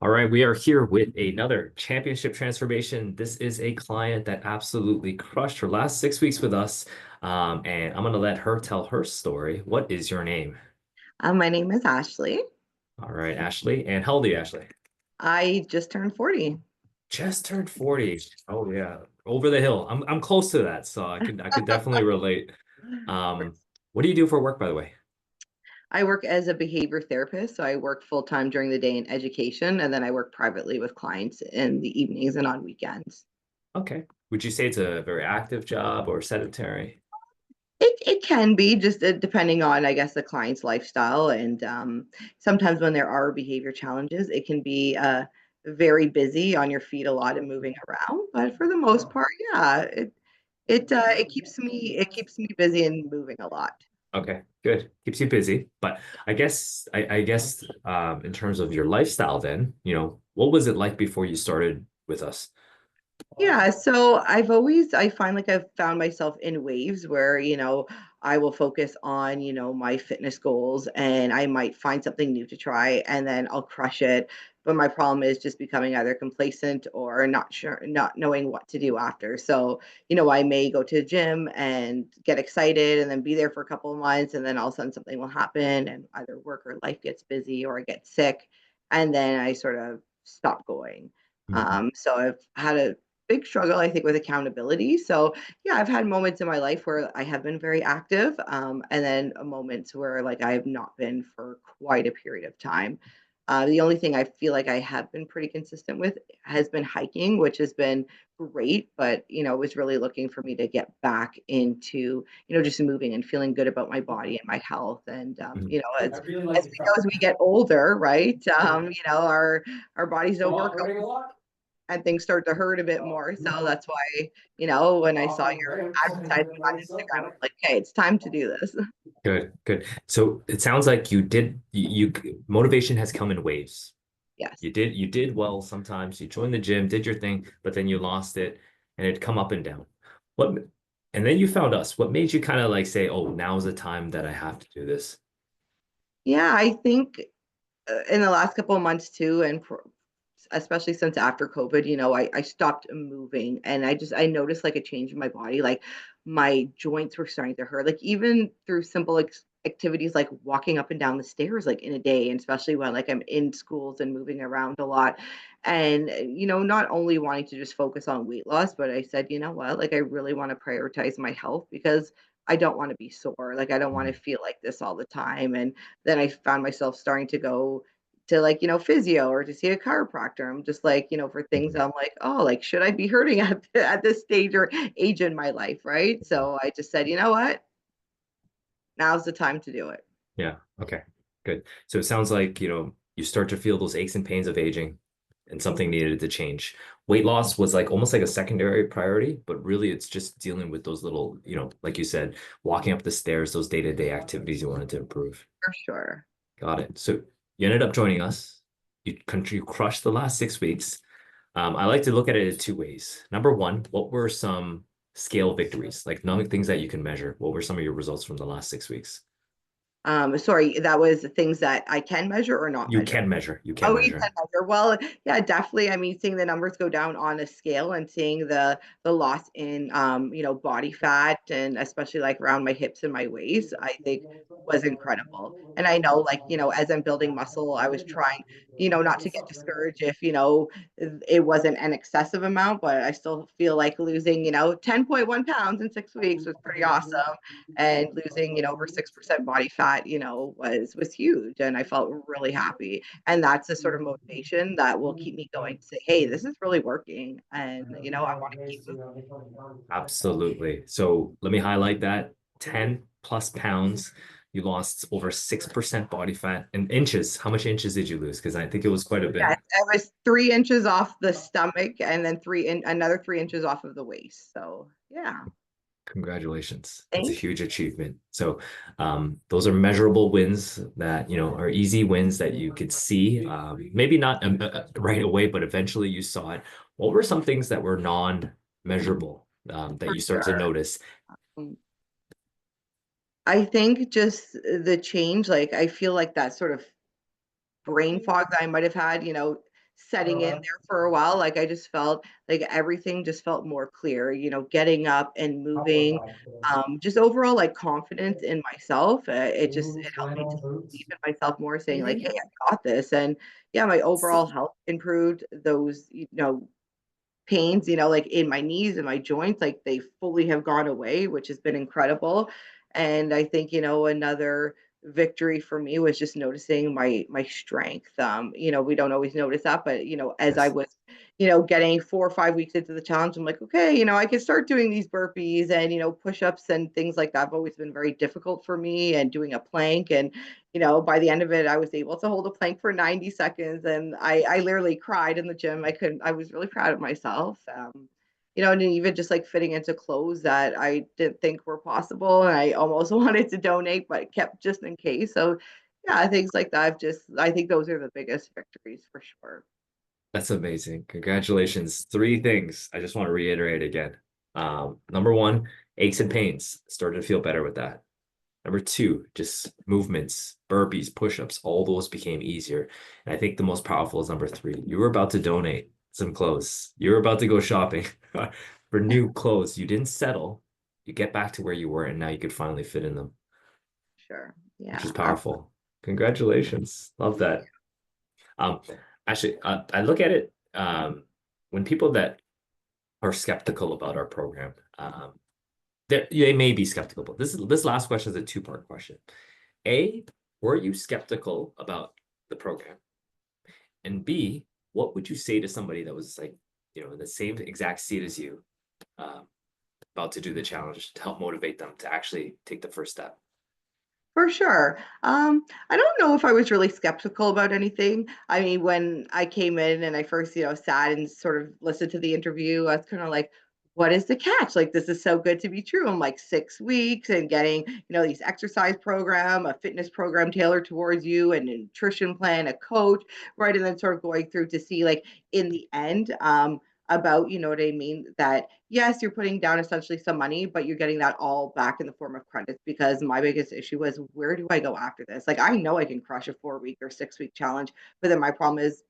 All right, we are here with another championship transformation. This is a client that absolutely crushed her last 6 weeks with us. And I'm going to let her tell her story. What is your name? My name is Ashley. All right, Ashley. And how old are you, Ashley? I just turned 40. Just turned 40. Oh yeah, over the hill. I'm close to that, so I could definitely relate. Um, what do you do for work, by the way? I work as a behavior therapist, so I work full time during the day in education, and then I work privately with clients in the evenings and on weekends. Okay. Would you say it's a very active job or sedentary? It can be just depending on, I guess, the client's lifestyle, and sometimes when there are behavior challenges, it can be very busy on your feet a lot and moving around. But for the most part, yeah, it keeps me busy and moving a lot. Okay, good. Keeps you busy. But I guess in terms of your lifestyle then, what was it like before you started with us? Yeah, so I find like I've found myself in waves where, I will focus on, my fitness goals and I might find something new to try and then I'll crush it. But my problem is just becoming either complacent or not sure, not knowing what to do after. So, I may go to the gym and get excited and then be there for a couple of months and then all of a sudden something will happen and either work or life gets busy or I get sick and then I sort of stop going. Mhm. So I've had a big struggle, I think, with accountability. So yeah, I've had moments in my life where I have been very active, and then moments where like I have not been for quite a period of time. The only thing I feel like I have been pretty consistent with has been hiking, which has been great, but was really looking for me to get back into just moving and feeling good about my body and my health. And Mhm. as we know, as we get older, right? Our bodies don't work and things start to hurt a bit more. So that's why, when I saw your advertisement on Instagram, I'm like, okay, it's time to do this. Good, good. So it sounds like motivation has come in waves. Yes. You did well sometimes. You joined the gym, did your thing, but then you lost it and it come up and down. What and then you found us. What made you kind of like say, "Oh, now's the time that I have to do this." Yeah, I think in the last couple of months too, and especially since after COVID, I stopped moving and I noticed like a change in my body. Like my joints were starting to hurt. Like even through simple activities like walking up and down the stairs like in a day, and especially when like I'm in schools and moving around a lot. And not only wanting to just focus on weight loss, but I said, you know what, like I really want to prioritize my health because I don't want to be sore. Like I don't want to feel like this all the time. And then I found myself starting to go to like, physio or to see a chiropractor. I'm just like, for things Mhm. I'm like, oh, like, should I be hurting at this stage or age in my life? Right. So I just said, you know what? Now's the time to do it. Yeah. Okay. Good. So it sounds like, you start to feel those aches and pains of aging and something needed to change. Weight loss was like almost like a secondary priority, but really it's just dealing with those little, like you said, walking up the stairs, those day-to-day activities you wanted to improve. For sure. Got it. So you ended up joining us. You crushed the last 6 weeks. I like to look at it in two ways. Number one, what were some scale victories, like knowing things that you can measure? What were some of your results from the last 6 weeks? Sorry, that was the things that I can measure or not You measure. can measure. You can Oh, you can measure. measure. Well, yeah, definitely. I mean, seeing the numbers go down on a scale and seeing the loss in body fat and especially like around my hips and my waist, I think was incredible. And I know like, as I'm building muscle, I was trying, not to get discouraged if, it wasn't an excessive amount, but I still feel like losing, 10.1 pounds in 6 weeks was pretty awesome. And losing, over 6% body fat, was huge. And I felt really happy, and that's the sort of motivation that will keep me going to say, hey, this is really working. And, I want to keep moving. Absolutely. So let me highlight that 10 plus pounds. You lost over 6% body fat and inches. How much inches did you lose? Because I think it was quite a Yes, bit. I was 3 inches off the stomach and then another 3 inches off of the waist. So yeah, Congratulations. That's a thank huge achievement. So, those are measurable wins that, are easy wins that you could see. Maybe not right away, but eventually you saw it. What were some things that were non-measurable, that for you start to sure. notice? Mm. I think just the change, like I feel like that sort of brain fog that I might have had, setting in there for a while. Like I just felt like everything just felt more clear, getting up and moving, just overall like confidence in myself. It helped me to believe in myself more, saying like, hey, I got this. And yeah, my overall health improved. Those, pains, like in my knees and my joints, like they fully have gone away, which has been incredible. And I think, another victory for me was just noticing my strength. We don't always notice that, but as I Yes. was, getting 4 or 5 weeks into the challenge, I'm like, okay, I can start doing these burpees and push-ups and things like that have always been very difficult for me, and doing a plank. And by the end of it, I was able to hold a plank for 90 seconds, and I literally cried in the gym. I was really proud of myself. And even just like fitting into clothes that I didn't think were possible. And I almost wanted to donate, but kept just in case. So yeah, things like that. I think those are the biggest victories for sure. That's amazing. Congratulations. Three things I just want to reiterate again. Number one, aches and pains. Started to feel better with that. Number two, just movements, burpees, push-ups, all those became easier. And I think the most powerful is number three. You were about to donate some clothes. You were about to go shopping for new clothes. You didn't settle. You get back to where you were, and now you could finally fit in them, Sure. which is Yeah. powerful. Congratulations. Love that. Um, Actually, I look at it when people that are skeptical about our program, they may be skeptical. But this last question is a two-part question. A, were you skeptical about the program? And B, what would you say to somebody that was like, in the same exact seat as you, um, about to do the challenge to help motivate them to actually take the first step? For sure. I don't know if I was really skeptical about anything. I mean, when I came in and I first, sat and sort of listened to the interview, I was kind of like, what is the catch? Like, this is so good to be true. I'm like 6 weeks and getting, these exercise program, a fitness program tailored towards you, a nutrition plan, a coach, right? And then sort of going through to see like in the end, about, what I mean, that yes, you're putting down essentially some money, but you're getting that all back in the form of credits. Because my biggest issue was, where do I go after this? Like, I know I can crush a 4 week or 6 week challenge, but then my problem is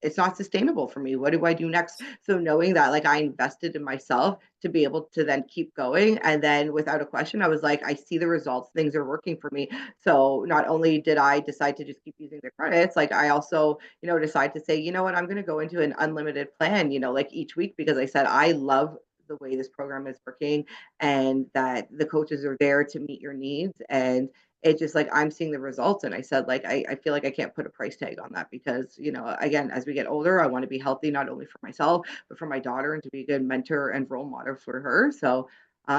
it's not sustainable for me. What do I do next? So knowing that like I invested in myself to be able to then keep going. And then without a question, I was like, I see the results, things are working for me. So not only did I decide to just keep using the credits, like I also, decide to say, you know what, I'm going to go into an unlimited plan, like each week, because I said, I love the way this program is working, and that the coaches are there to meet your needs. And it just like I'm seeing the results. And I said, like, I feel like I can't put a price tag on that, because, again, as we get older, I want to be healthy, not only for myself, but for my daughter, and to be a good mentor and role model for her. So,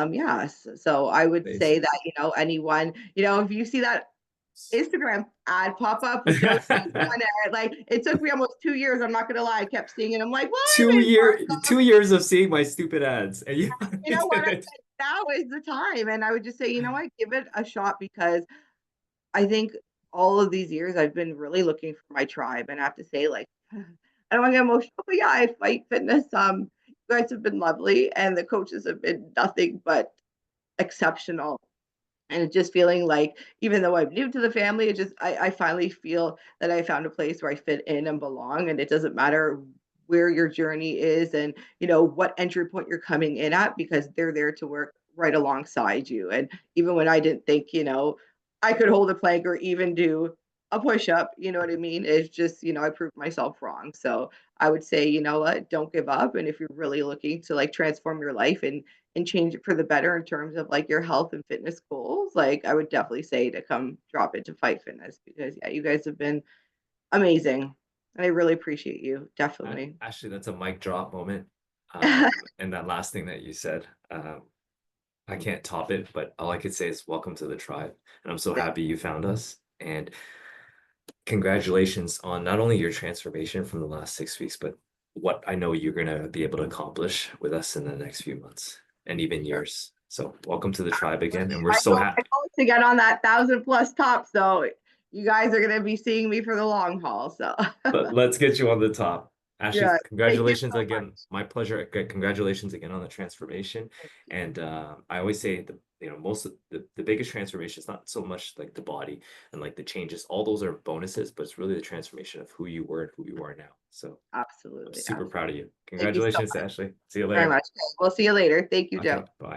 yes. So I would say Amazing. that, anyone, if you see that Instagram ad pop up with donate on it, like it took me almost 2 years. I'm not going to lie. I kept seeing it. I'm like, well, I two may year 2 years of seeing my stupid ads, and you you know what? did I it. said, now is the time. And I would just say, what, give it a shot, because I think all of these years I've been really looking for my tribe. And I have to say, like, I don't want to get emotional, but yeah, I fight fitness. You guys have been lovely, and the coaches have been nothing but exceptional. And it's just feeling like, even though I'm new to the family, I finally feel that I found a place where I fit in and belong. And it doesn't matter where your journey is, and what entry point you're coming in at, because they're there to work right alongside you. And even when I didn't think, I could hold a plank or even do a push up, you know what I mean? It's just, I proved myself wrong. So I would say, you know what, don't give up. And if you're really looking to like transform your life and change it for the better in terms of like your health and fitness goals, like I would definitely say to come drop into Fight Fitness, because yeah, you guys have been amazing. And I really appreciate you. Definitely. Actually, that's a mic drop moment. And that last thing that you said, I can't top it, but all I could say is welcome to the tribe. And I'm so happy you found us. And congratulations on not only your transformation from the last 6 weeks, but what I know you're going to be able to accomplish with us in the next few months and even years. So welcome to the tribe again. And we're My so goal, happy. my goal is to get on that 1,000+ top. So you guys are going to be seeing me for the long haul. So Let's get you on the top. Ashley, yeah, thank you congratulations so again. My pleasure. Congratulations again on the transformation. much. And I always say you know, most of the biggest transformation is not so much like the body and like the changes, all those are bonuses, but it's really the transformation of who you were and who you are now. So I'm Absolutely, super proud of absolutely. you. Thank you so Congratulations, much. Ashley. See you Very later. much. Okay, we'll see you later. Thank you, Okay, Joe. bye.